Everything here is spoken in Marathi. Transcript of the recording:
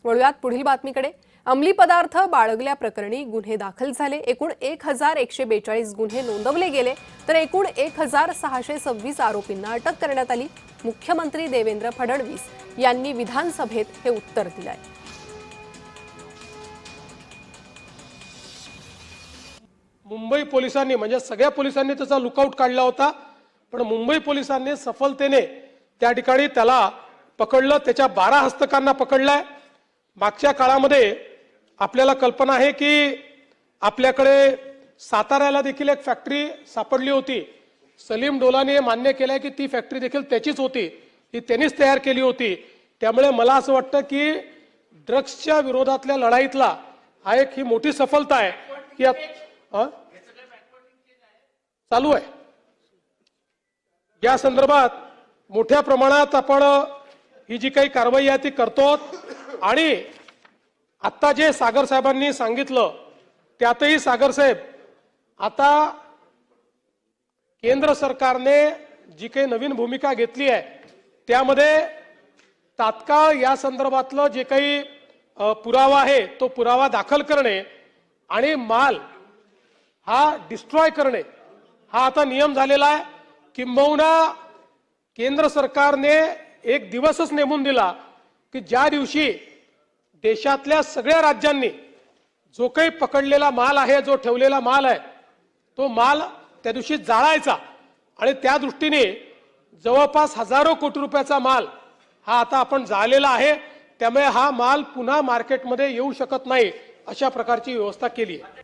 वळूयात पुढील बातमीकडे। अंमली पदार्थ बाळगल्याप्रकरणी गुन्हे दाखल झाले। एकूण 1142 गुन्हे नोंदवले गेले, तर एकूण 1626 आरोपींना अटक करण्यात आली। मुख्यमंत्री देवेंद्र फडणवीस यांनी विधानसभेत हे उत्तर दिले। मुंबई पोलिसांनी म्हणजे सगळ्या पोलिसांनी त्याचा लुकआउट काढला होता, पण मुंबई पोलिसांनी सफलतेने त्या ठिकाणी त्याला पकडलं। त्याच्या 12 हस्तकांना पकडलाय। मागच्या काळामध्ये आपल्याला कल्पना आहे की आपल्याकडे साताऱ्याला देखील एक फॅक्टरी सापडली होती। सलीम डोलाने मान्य केलंय की ती फॅक्टरी देखील त्याचीच होती, ती त्यांनीच तयार केली होती। त्यामुळे मला असं वाटतं की ड्रग्सच्या विरोधातल्या लढाईतला हा एक ही मोठी सफलता आहे की चालू आहे। या संदर्भात मोठ्या प्रमाणात आपण ही जी काही कारवाई आहे ती करतो। आणि आता जे सागर साहेबांनी सांगितलं त्यातही सागर साहेब, आता केंद्र सरकारने जी काही नवीन भूमिका घेतली आहे त्यामध्ये तात्काळ या संदर्भातलं जे काही पुरावा आहे तो पुरावा दाखल करणे आणि माल हा डिस्ट्रॉय करणे हा आता नियम झालेला आहे। किंबहुना केंद्र सरकारने एक दिवसच नेमून दिला की ज्या दिवशी देशातल्या सगळ्या राज्यांनी जो काही पकडलेला माल आहे, जो ठेवलेला माल आहे, तो माल त्या दिवशी जाळायचा। आणि त्या दृष्टीने जवळपास हजारो कोटी रुपयाचा माल हा आता आपण जाळलेला आहे। त्यामुळे हा माल पुन्हा मार्केटमध्ये येऊ शकत नाही अशा प्रकारची व्यवस्था केली आहे।